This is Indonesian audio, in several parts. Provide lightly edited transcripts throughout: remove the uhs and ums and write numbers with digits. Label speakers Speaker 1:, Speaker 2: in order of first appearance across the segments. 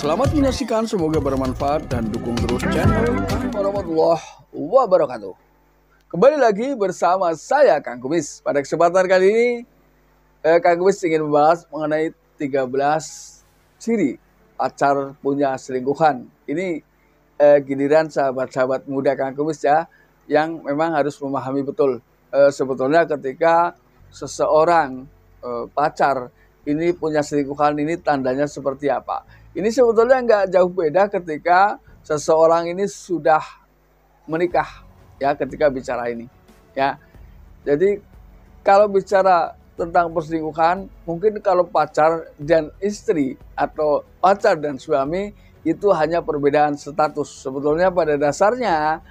Speaker 1: Selamat menyaksikan, semoga bermanfaat dan dukung terus channel Kang Warahmatullahi Wabarakatuh. Kembali lagi bersama saya Kang Kumis. Pada kesempatan kali ini Kang Kumis ingin membahas mengenai 13 ciri pacar punya selingkuhan. Ini giliran sahabat-sahabat muda Kang Kumis ya, yang memang harus memahami betul sebetulnya ketika seseorang pacar ini punya selingkuhan, ini tandanya seperti apa. Ini sebetulnya nggak jauh beda ketika seseorang ini sudah menikah ya, ketika bicara ini ya. Jadi kalau bicara tentang perselingkuhan, mungkin kalau pacar dan istri atau pacar dan suami itu hanya perbedaan status. Sebetulnya pada dasarnya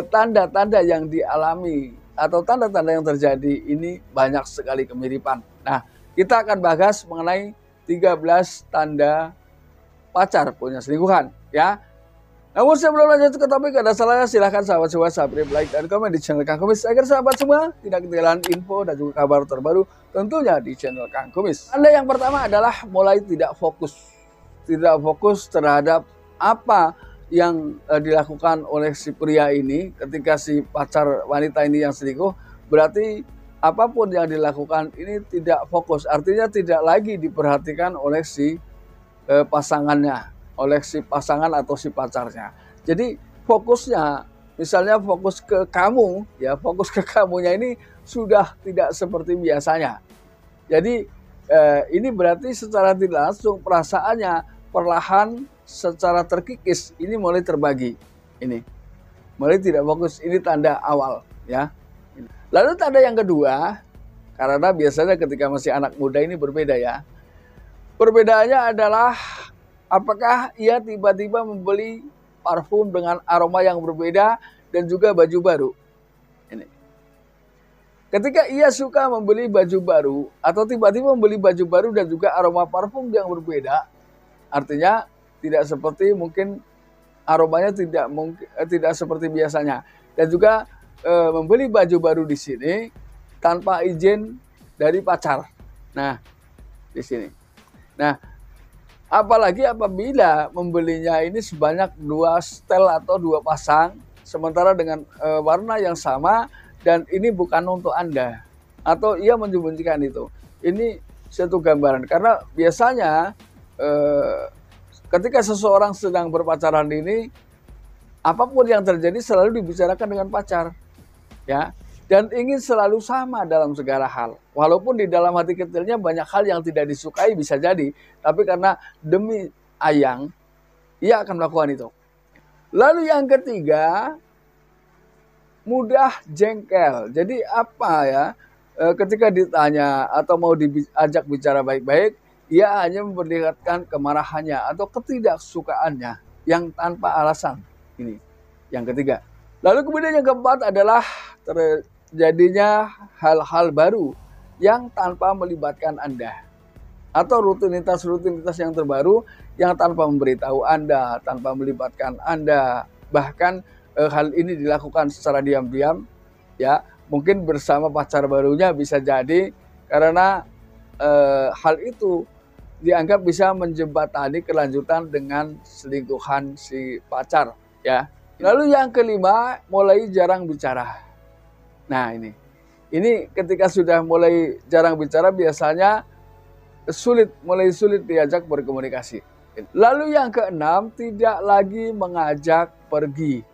Speaker 1: tanda-tanda yang dialami atau tanda-tanda yang terjadi ini banyak sekali kemiripan. Nah, kita akan bahas mengenai 13 tanda pacar punya selingkuhan ya. Namun sebelum lanjut ke topik, ada salahnya silahkan sahabat-sahabat subscribe, like, dan komen di channel Kang Kumis agar sahabat semua tidak ketinggalan info dan juga kabar terbaru tentunya di channel Kang Kumis. Tanda yang pertama adalah mulai tidak fokus terhadap apa yang dilakukan oleh si pria ini ketika si pacar wanita ini yang selingkuh. Berarti apapun yang dilakukan ini tidak fokus, artinya tidak lagi diperhatikan oleh si pasangannya, oleh si pasangan atau si pacarnya. Jadi fokusnya, misalnya fokus ke kamu ya, fokus ke kamunya ini sudah tidak seperti biasanya. Jadi ini berarti secara tidak langsung perasaannya perlahan secara terkikis ini mulai terbagi. Ini mulai tidak fokus, ini tanda awal ya. Lalu tanda yang kedua, karena biasanya ketika masih anak muda ini berbeda ya. Perbedaannya adalah apakah ia tiba-tiba membeli parfum dengan aroma yang berbeda dan juga baju baru. Ini. Ketika ia suka membeli baju baru atau tiba-tiba membeli baju baru dan juga aroma parfum yang berbeda, artinya tidak seperti mungkin aromanya tidak seperti biasanya. Dan juga membeli baju baru di sini tanpa izin dari pacar. Nah, di sini. Nah, apalagi apabila membelinya ini sebanyak 2 setel atau 2 pasang, sementara dengan warna yang sama, dan ini bukan untuk Anda, atau ia menyembunyikan itu. Ini satu gambaran, karena biasanya ketika seseorang sedang berpacaran ini, apapun yang terjadi selalu dibicarakan dengan pacar, ya. Dan ingin selalu sama dalam segala hal. Walaupun di dalam hati kecilnya banyak hal yang tidak disukai bisa jadi. Tapi karena demi ayang, ia akan melakukan itu. Lalu yang ketiga, mudah jengkel. Jadi apa ya, ketika ditanya atau mau diajak bicara baik-baik, ia hanya memperlihatkan kemarahannya atau ketidaksukaannya yang tanpa alasan. Ini yang ketiga. Lalu kemudian yang keempat adalah terjadinya hal-hal baru yang tanpa melibatkan Anda, atau rutinitas yang terbaru yang tanpa memberitahu Anda, tanpa melibatkan Anda. Bahkan hal ini dilakukan secara diam-diam ya, mungkin bersama pacar barunya bisa jadi, karena hal itu dianggap bisa menjembatani kelanjutan dengan selingkuhan si pacar ya. Lalu yang kelima, mulai jarang bicara. Nah, ini ketika sudah mulai jarang bicara biasanya mulai sulit diajak berkomunikasi. Lalu yang keenam, tidak lagi mengajak pergi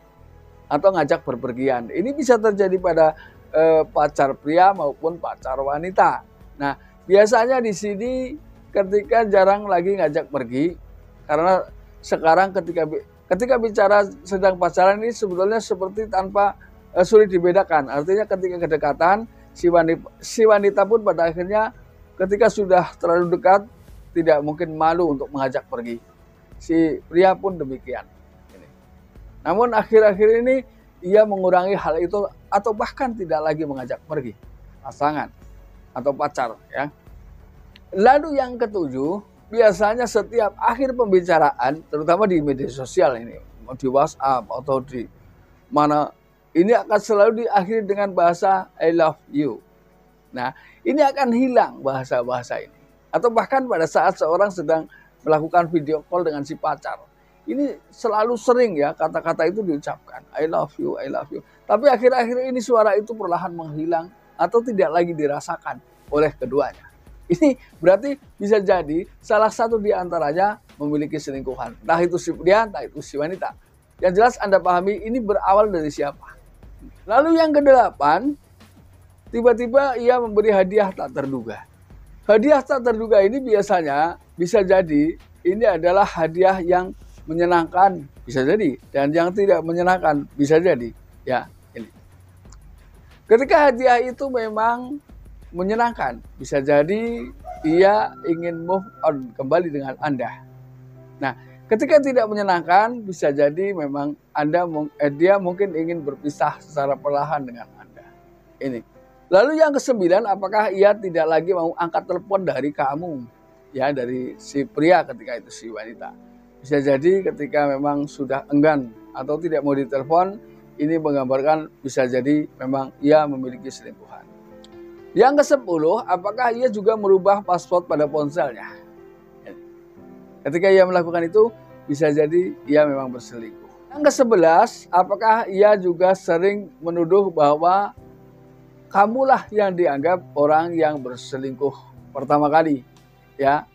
Speaker 1: atau ngajak berpergian. Ini bisa terjadi pada pacar pria maupun pacar wanita. Nah, biasanya di sini ketika jarang lagi ngajak pergi, karena sekarang ketika bicara sedang pacaran ini sebetulnya seperti tanpa sulit dibedakan. Artinya ketika kedekatan, si wanita pun pada akhirnya ketika sudah terlalu dekat tidak mungkin malu untuk mengajak pergi. Si pria pun demikian. Namun akhir-akhir ini ia mengurangi hal itu atau bahkan tidak lagi mengajak pergi pasangan atau pacar ya. Lalu yang ketujuh, biasanya setiap akhir pembicaraan, terutama di media sosial ini, di WhatsApp atau di mana, ini akan selalu diakhiri dengan bahasa I love you. Nah, ini akan hilang bahasa-bahasa ini. Atau bahkan pada saat seorang sedang melakukan video call dengan si pacar. Ini selalu sering ya kata-kata itu diucapkan, I love you, I love you. Tapi akhir-akhir ini suara itu perlahan menghilang atau tidak lagi dirasakan oleh keduanya. Ini berarti bisa jadi salah satu di antaranya memiliki selingkuhan. Entah itu si pria, entah itu si wanita. Yang jelas Anda pahami ini berawal dari siapa. Lalu yang kedelapan, tiba-tiba ia memberi hadiah tak terduga. Hadiah tak terduga ini biasanya bisa jadi ini adalah hadiah yang menyenangkan, bisa jadi, dan yang tidak menyenangkan, bisa jadi. Ya, ini. Ketika hadiah itu memang menyenangkan, bisa jadi ia ingin move on kembali dengan Anda. Nah, ketika tidak menyenangkan, bisa jadi memang dia mungkin ingin berpisah secara perlahan dengan Anda. Ini. Lalu yang kesembilan, apakah ia tidak lagi mau angkat telepon dari kamu? Ya, dari si pria ketika itu si wanita. Bisa jadi ketika memang sudah enggan atau tidak mau ditelepon, ini menggambarkan bisa jadi memang ia memiliki selingkuhan. Yang ke-10, apakah ia juga merubah password pada ponselnya? Ketika ia melakukan itu, bisa jadi ia memang berselingkuh. Yang ke-11, apakah ia juga sering menuduh bahwa kamulah yang dianggap orang yang berselingkuh pertama kali. Ya,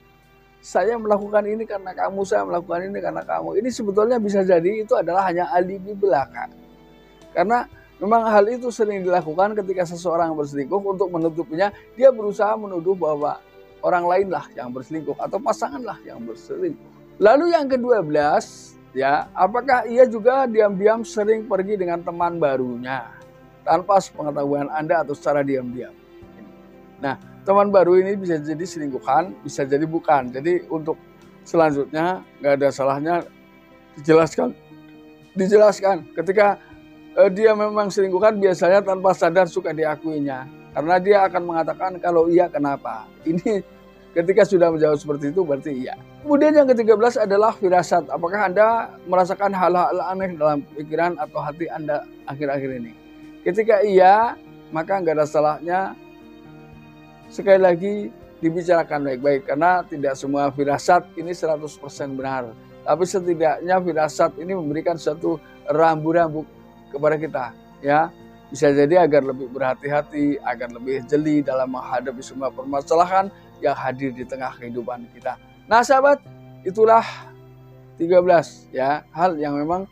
Speaker 1: saya melakukan ini karena kamu, saya melakukan ini karena kamu. Ini sebetulnya bisa jadi itu adalah hanya alibi belaka. Karena memang hal itu sering dilakukan ketika seseorang berselingkuh, untuk menutupinya dia berusaha menuduh bahwa orang lainlah yang berselingkuh atau pasanganlah yang berselingkuh. Lalu yang ke-12, ya, apakah ia juga diam-diam sering pergi dengan teman barunya tanpa sepengetahuan Anda atau secara diam-diam. Nah, teman baru ini bisa jadi selingkuhan, bisa jadi bukan. Jadi untuk selanjutnya nggak ada salahnya dijelaskan. Ketika dia memang selingkuhan, biasanya tanpa sadar suka diakuinya. Karena dia akan mengatakan kalau iya kenapa. Ini ketika sudah menjawab seperti itu berarti iya. Kemudian yang ke-13 adalah firasat. Apakah Anda merasakan hal-hal aneh dalam pikiran atau hati Anda akhir-akhir ini? Ketika iya, maka nggak ada salahnya sekali lagi dibicarakan baik-baik. Karena tidak semua firasat ini 100% benar. Tapi setidaknya firasat ini memberikan suatu rambu-rambu kepada kita. Ya, bisa jadi agar lebih berhati-hati, agar lebih jeli dalam menghadapi semua permasalahan yang hadir di tengah kehidupan kita. Nah sahabat, itulah 13 ya hal yang memang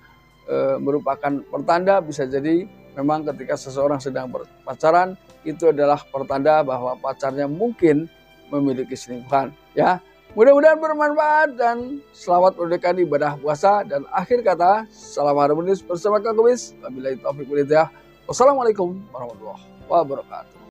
Speaker 1: merupakan pertanda bisa jadi memang ketika seseorang sedang berpacaran, itu adalah pertanda bahwa pacarnya mungkin memiliki selingkuhan. Ya, mudah-mudahan bermanfaat dan selamat menunaikan ibadah puasa. Dan akhir kata, salam harmonis bersama Kang Kumis. Wabillahi taufiq wal hidayah. Wassalamualaikum warahmatullahi wabarakatuh.